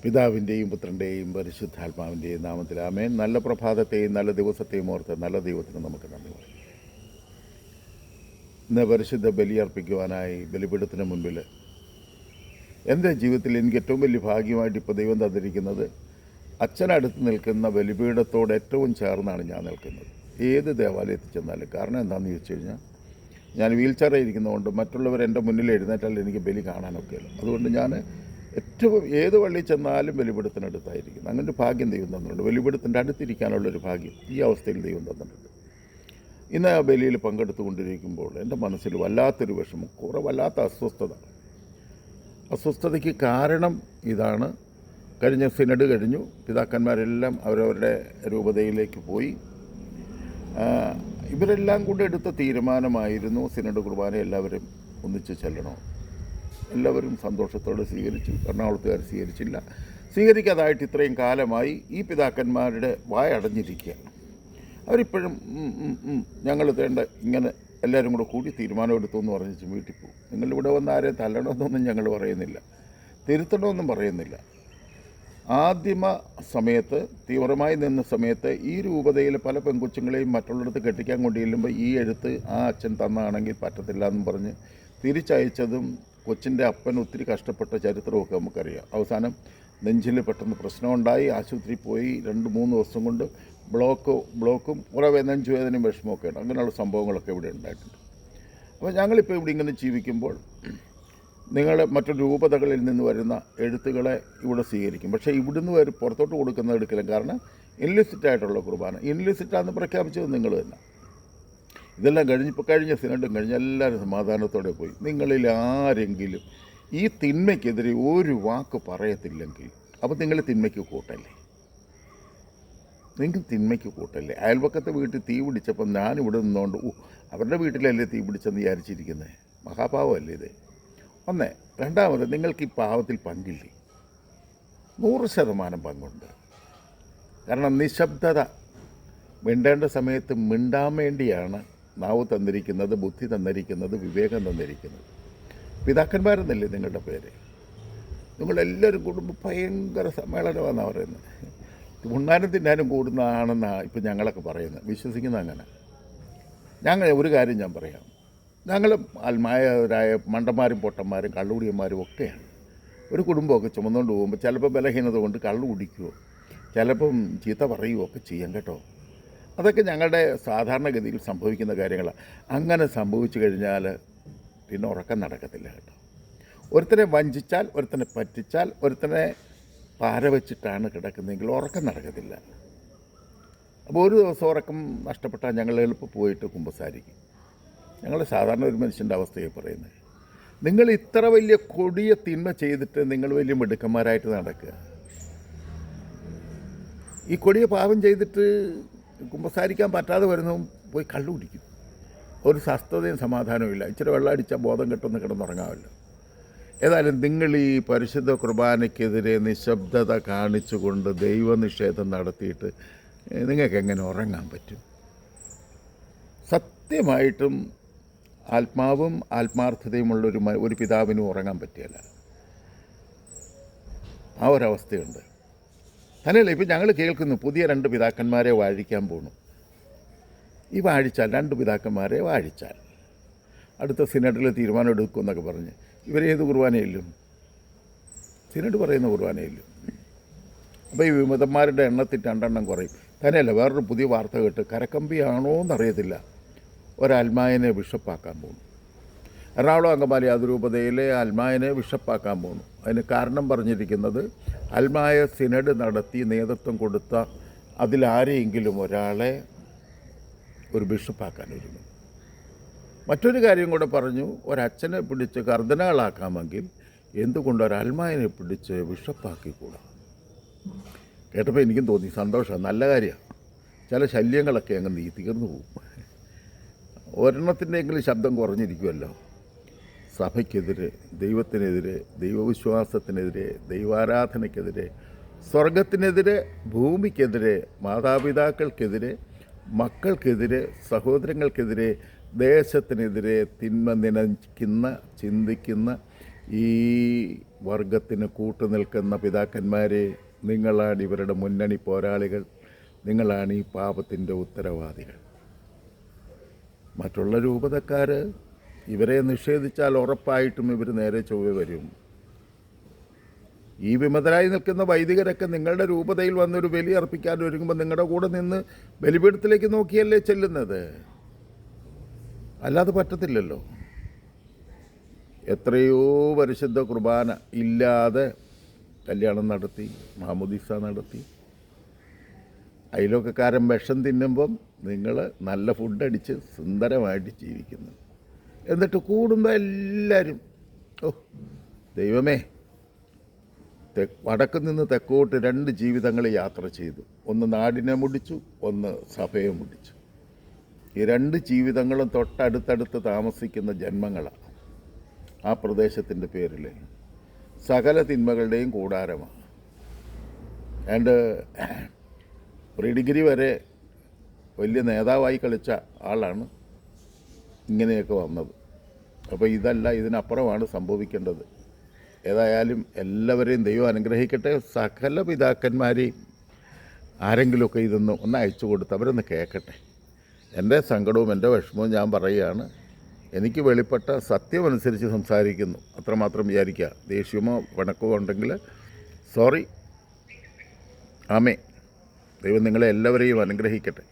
പിതാവിൻ്റെയും പുത്രൻ്റെയും പരിശുദ്ധാത്മാവിൻ്റെയും നാമത്തിൽ ആമേൻ. നല്ല പ്രഭാതത്തെയും നല്ല ദിവസത്തെയും ഓർത്ത് നല്ല ദൈവത്തിന് നമുക്ക് നന്ദി പറയും. ഇന്ന് പരിശുദ്ധ ബലിയർപ്പിക്കുവാനായി ബലിപീഠത്തിന് മുൻപിൽ എൻ്റെ ജീവിതത്തിൽ എനിക്ക് ഏറ്റവും വലിയ ഭാഗ്യമായിട്ട് ഇപ്പോൾ ദൈവം തന്നിരിക്കുന്നത്, അച്ഛനടുത്ത് നിൽക്കുന്ന ബലിപീഠത്തോട് ഏറ്റവും ചേർന്നാണ് ഞാൻ നിൽക്കുന്നത് ഏത് ദേവാലയത്തിൽ ചെന്നാലും. കാരണം എന്താണെന്ന് ചോദിച്ചു കഴിഞ്ഞാൽ, ഞാൻ വീൽ ചെയറിൽ ഇരിക്കുന്നതുകൊണ്ട് മറ്റുള്ളവർ എൻ്റെ മുന്നിൽ എഴുന്നേറ്റാൽ എനിക്ക് ബലി കാണാനൊക്കെയല്ലോ. അതുകൊണ്ട് ഞാൻ ഏറ്റവും ഏത് പള്ളിയിൽ ചെന്നാലും ബലിപീഠത്തിനടുത്തായിരിക്കും. അങ്ങനെ ഒരു ഭാഗ്യം ദൈവം തന്നിട്ടുണ്ട്. ബലിപീഠത്തിൻ്റെ അടുത്തിരിക്കാനുള്ളൊരു ഭാഗ്യം ഈ അവസ്ഥയിൽ ദൈവം തന്നിട്ടുണ്ട്. ഇന്ന് ആ ബലിയിൽ പങ്കെടുത്തുകൊണ്ടിരിക്കുമ്പോൾ എൻ്റെ മനസ്സിൽ വല്ലാത്തൊരു വിഷമം, വല്ലാത്ത അസ്വസ്ഥതയ്ക്ക് കാരണം ഇതാണ്. കഴിഞ്ഞ സിനഡ് കഴിഞ്ഞു, പിതാക്കന്മാരെല്ലാം അവരവരുടെ രൂപതയിലേക്ക് പോയി. ഇവരെല്ലാം കൂടെ എടുത്ത തീരുമാനമായിരുന്നു സിനഡ് കുർബാന എല്ലാവരും ഒന്നിച്ച് ചെല്ലണോ. എല്ലാവരും സന്തോഷത്തോടെ സ്വീകരിച്ചു. എറണാകുളത്തുകാർ സ്വീകരിച്ചില്ല. സ്വീകരിക്കാതായിട്ട് ഇത്രയും കാലമായി ഈ പിതാക്കന്മാരുടെ വായ അടഞ്ഞിരിക്കുകയാണ്. അവരിപ്പോഴും ഞങ്ങൾ തേണ്ട ഇങ്ങനെ എല്ലാവരും കൂടെ കൂടി തീരുമാനമെടുത്തു എന്ന് പറഞ്ഞ് വീട്ടിൽ പോകും. നിങ്ങളിവിടെ വന്ന് ആരെയും തല്ലണമെന്നൊന്നും ഞങ്ങൾ പറയുന്നില്ല, തിരുത്തണമെന്നും പറയുന്നില്ല. ആദ്യമ സമയത്ത് തീവ്രമായി നിന്ന സമയത്ത് ഈ രൂപതയിലെ പല പെൺകൊച്ചുങ്ങളെയും മറ്റുള്ളിടത്ത് കെട്ടിക്കാൻ കൊണ്ടുചെല്ലുമ്പോൾ ഈ എഴുത്ത് ആ അച്ഛൻ തന്നാണെങ്കിൽ പറ്റത്തില്ല എന്നും പറഞ്ഞ് തിരിച്ചയച്ചതും കൊച്ചിൻ്റെ അപ്പൻ ഒത്തിരി കഷ്ടപ്പെട്ട ചരിത്രമൊക്കെ നമുക്കറിയാം. അവസാനം നെഞ്ചിൽ പെട്ടെന്ന് പ്രശ്നമുണ്ടായി, ആശുപത്രിയിൽ പോയി 2-3 ദിവസം കൊണ്ട് ബ്ലോക്കും കുറേ നെഞ്ചുവേദനയും വിഷമമൊക്കെ ഉണ്ട്. അങ്ങനെയുള്ള സംഭവങ്ങളൊക്കെ ഇവിടെ ഉണ്ടായിട്ടുണ്ട്. അപ്പോൾ ഞങ്ങളിപ്പോൾ ഇവിടെ ഇങ്ങനെ ജീവിക്കുമ്പോൾ നിങ്ങൾ മറ്റു രൂപതകളിൽ നിന്ന് വരുന്ന എഴുത്തുകളെ ഇവിടെ സ്വീകരിക്കും. പക്ഷേ ഇവിടുന്ന് പുറത്തോട്ട് കൊടുക്കുന്നത് എടുക്കില്ല. കാരണം ഇൻലിസിറ്റായിട്ടുള്ള കുർബാന, ഇൻലിസിറ്റാന്ന് പ്രഖ്യാപിച്ചത് നിങ്ങൾ തന്നെ. ഇതെല്ലാം കഴിഞ്ഞ സിനഡും കഴിഞ്ഞ് എല്ലാവരും സമാധാനത്തോടെ പോയി. നിങ്ങളിൽ ആരെങ്കിലും ഈ തിന്മയ്ക്കെതിരെ ഒരു വാക്ക് പറയത്തില്ലെങ്കിൽ അപ്പോൾ നിങ്ങൾ തിന്മയ്ക്ക് കൂട്ടല്ലേ? നിങ്ങൾ തിന്മയ്ക്ക് കൂട്ടല്ലേ? അയൽപക്കത്തെ വീട്ടിൽ തീ പിടിച്ചപ്പം ഞാനിവിടെ നിന്നുകൊണ്ട് അവരുടെ വീട്ടിലല്ലേ തീ പിടിച്ചെന്ന് വിചാരിച്ചിരിക്കുന്നത്? മഹാപാവമല്ലേ ഇത്? ഒന്ന്. രണ്ടാമത്, നിങ്ങൾക്ക് ഈ പാവത്തിൽ പങ്കില്ലേ? 100% പങ്കുണ്ട്. കാരണം നിശബ്ദത, മിണ്ടേണ്ട സമയത്ത് മിണ്ടാൻ വേണ്ടിയാണ് നാവ് തന്നിരിക്കുന്നത്, ബുദ്ധി തന്നിരിക്കുന്നത്, വിവേകം തന്നിരിക്കുന്നത്. പിതാക്കന്മാരെന്നല്ലേ നിങ്ങളുടെ പേര്? നിങ്ങളെല്ലാവരും കൂടുമ്പോൾ ഭയങ്കര സമ്മേളനമാണെന്നാണ് പറയുന്നത്. ഉണ്ണാനും തിന്നാനും കൂടുന്നതാണെന്നാണ് ഇപ്പം ഞങ്ങളൊക്കെ പറയുന്നത്, വിശ്വസിക്കുന്നത് അങ്ങനെ. ഒരു കാര്യം ഞാൻ പറയാം, ഞങ്ങൾ ആത്മായരായ മണ്ടന്മാരും പൊട്ടന്മാരും കള്ളുകുടിയന്മാരും ഒക്കെയാണ്. ഒരു കുടുംബമൊക്കെ ചുമന്നുകൊണ്ട് പോകുമ്പോൾ ചിലപ്പോൾ ബലഹീനത കൊണ്ട് കള്ളു കുടിക്കുമോ, ചിലപ്പം ചീത്ത പറയുകയോ ഒക്കെ ചെയ്യാം കേട്ടോ. അതൊക്കെ ഞങ്ങളുടെ സാധാരണഗതിയിൽ സംഭവിക്കുന്ന കാര്യങ്ങളാണ്. അങ്ങനെ സംഭവിച്ചു കഴിഞ്ഞാൽ പിന്നെ ഉറക്കം നടക്കത്തില്ല കേട്ടോ. ഒരുത്തനെ വഞ്ചിച്ചാൽ, ഒരുത്തനെ പറ്റിച്ചാൽ, ഒരുത്തനെ പാര വെച്ചിട്ടാണ് കിടക്കുന്നതെങ്കിൽ ഉറക്കം നടക്കത്തില്ല. അപ്പോൾ ഒരു ദിവസം ഉറക്കം നഷ്ടപ്പെട്ടാൽ ഞങ്ങൾ എളുപ്പം പോയിട്ട് കുമ്പസാരിക്കും. ഞങ്ങൾ സാധാരണ ഒരു മനുഷ്യൻ്റെ അവസ്ഥയെ പറയുന്നത്. നിങ്ങൾ ഇത്ര വലിയ കൊടിയ തിന്മ ചെയ്തിട്ട് നിങ്ങൾ വലിയ മിടുക്കന്മാരായിട്ട് നടക്കുക. ഈ കൊടിയ പാപം ചെയ്തിട്ട് കുമ്പസാരിക്കാൻ പറ്റാതെ വരുന്നതും പോയി കള്ളു കുടിക്കും. ഒരു സ്വസ്ഥതയും സമാധാനവും ഇല്ല. ഇച്ചിരി വെള്ളം അടിച്ചാൽ ബോധം കെട്ടൊന്ന് കിടന്നുറങ്ങാമല്ലോ. ഏതായാലും നിങ്ങൾ ഈ പരിശുദ്ധ കുർബാനയ്ക്കെതിരെ നിശബ്ദത കാണിച്ചുകൊണ്ട് ദൈവനിഷേധം നടത്തിയിട്ട് നിങ്ങൾക്ക് എങ്ങനെ ഉറങ്ങാൻ പറ്റും? സത്യമായിട്ടും ആത്മാവും ആത്മാർത്ഥതയുമുള്ളൊരു ഒരു പിതാവിനും ഉറങ്ങാൻ പറ്റിയല്ല. ആ ഒരവസ്ഥയുണ്ട്. തന്നെയല്ല, ഇപ്പം ഞങ്ങൾ കേൾക്കുന്നു പുതിയ 2 പിതാക്കന്മാരെ വാഴിക്കാൻ പോകണം. ഈ വാഴിച്ചാൽ 2 പിതാക്കന്മാരെ വാഴിച്ചാൽ അടുത്ത സിനഡിൽ തീരുമാനം എടുക്കുമെന്നൊക്കെ പറഞ്ഞ് ഇവരേത് കുർബാനയില്ലും? സിനഡ് പറയുന്ന കുർബാനയില്ലും. അപ്പോൾ ഈ വിമതന്മാരുടെ എണ്ണത്തിൽ 2 എണ്ണം കുറയും. തന്നെയല്ല, വേറൊരു പുതിയ വാർത്ത കേട്ട്, കരക്കമ്പിയാണോ എന്നറിയത്തില്ല, ഒരൽമായനെ ബിഷപ്പാക്കാൻ പോകുന്നു. എറണാകുളം അങ്കമാലി അതിരൂപതയിലെ അൽമായനെ ബിഷപ്പാക്കാൻ പോകുന്നു. അതിന് കാരണം പറഞ്ഞിരിക്കുന്നത്, അൽമായ സിനഡ് നടത്തി നേതൃത്വം കൊടുത്ത അതിലാരെയെങ്കിലും ഒരാളെ ഒരു ബിഷപ്പാക്കാൻ ഒരുങ്ങും. മറ്റൊരു കാര്യം കൂടെ പറഞ്ഞു, ഒരച്ഛനെ പിടിച്ച് കർദ്ദനാളാക്കാമെങ്കിൽ എന്തുകൊണ്ട് ഒരൽമായനെ പിടിച്ച് ബിഷപ്പാക്കിക്കൂടാ? കേട്ടപ്പോൾ എനിക്കും തോന്നി സന്തോഷം, നല്ല കാര്യമാണ്. ചില ശല്യങ്ങളൊക്കെ അങ്ങ് തീർന്നു പോകും. ഒരെണ്ണത്തിൻ്റെയെങ്കിലും ശബ്ദം കുറഞ്ഞിരിക്കുമല്ലോ. സഭയ്ക്കെതിരെ, ദൈവത്തിനെതിരെ, ദൈവവിശ്വാസത്തിനെതിരെ, ദൈവാരാധനയ്ക്കെതിരെ, സ്വർഗത്തിനെതിരെ, ഭൂമിക്കെതിരെ, മാതാപിതാക്കൾക്കെതിരെ, മക്കൾക്കെതിരെ, സഹോദരങ്ങൾക്കെതിരെ, ദേശത്തിനെതിരെ തിന്മ നനയ്ക്കുന്ന, ചിന്തിക്കുന്ന ഈ വർഗത്തിന് കൂട്ടുനിൽക്കുന്ന പിതാക്കന്മാരെ, നിങ്ങളാണ് ഇവരുടെ മുന്നണി പോരാളികൾ, നിങ്ങളാണ് ഈ പാപത്തിൻ്റെ ഉത്തരവാദികൾ. മറ്റുള്ള രൂപതക്കാർ ഇവരെ നിഷേധിച്ചാൽ ഉറപ്പായിട്ടും ഇവർ നേരെ ചൊവ്വ വരും. ഈ വിമതരായി നിൽക്കുന്ന വൈദികരൊക്കെ നിങ്ങളുടെ രൂപതയിൽ വന്നൊരു ബലി അർപ്പിക്കാൻ ഒരുങ്ങുമ്പോൾ നിങ്ങളുടെ കൂടെ നിന്ന് ബലിപീഠത്തിലേക്ക് നോക്കിയല്ലേ ചെല്ലുന്നത്, അല്ലാതെ പറ്റത്തില്ലല്ലോ. എത്രയോ പരിശുദ്ധ കുർബാന ഇല്ലാതെ കല്യാണം നടത്തി, മാമുദീസ നടത്തി, അയലോക്കക്കാരൻ വിഷം തിന്നുമ്പം നിങ്ങൾ നല്ല ഫുഡടിച്ച് സുന്ദരമായിട്ട് ജീവിക്കുന്നു. എന്നിട്ട് കൂടുമ്പോൾ എല്ലാവരും ഓ ദൈവമേ, വടക്ക് നിന്ന് തെക്കോട്ട് 2 ജീവിതങ്ങൾ യാത്ര ചെയ്തു. ഒന്ന് നാടിനെ മുടിച്ചു, ഒന്ന് സഭയെ മുടിച്ചു. ഈ 2 ജീവിതങ്ങളും തൊട്ടടുത്തടുത്ത് താമസിക്കുന്ന ജന്മങ്ങളാണ്. ആ പ്രദേശത്തിൻ്റെ പേരിൽ സകല തിന്മകളുടെയും കൂടാരമാണ്. ആൻഡ് പ്രീ ഡിഗ്രി വരെ വലിയ നേതാവായി കളിച്ച ആളാണ് ഇങ്ങനെയൊക്കെ വന്നത്. അപ്പോൾ ഇതല്ല, ഇതിനപ്പുറമാണ് സംഭവിക്കേണ്ടത്. ഏതായാലും എല്ലാവരെയും ദൈവം അനുഗ്രഹിക്കട്ടെ. സകല പിതാക്കന്മാരെയും ആരെങ്കിലുമൊക്കെ ഒന്ന് അയച്ചു കൊടുത്ത് അവരൊന്ന് കേൾക്കട്ടെ. എൻ്റെ സങ്കടവും എൻ്റെ വിഷമവും ഞാൻ പറയുകയാണ്. എനിക്ക് വെളിപ്പെട്ട സത്യമനുസരിച്ച് സംസാരിക്കുന്നു, അത്രമാത്രം വിചാരിക്കുക. ദേഷ്യമോ വണക്കമോ ഉണ്ടെങ്കിൽ സോറി. ആമേ. ദൈവം നിങ്ങളെ എല്ലാവരെയും അനുഗ്രഹിക്കട്ടെ.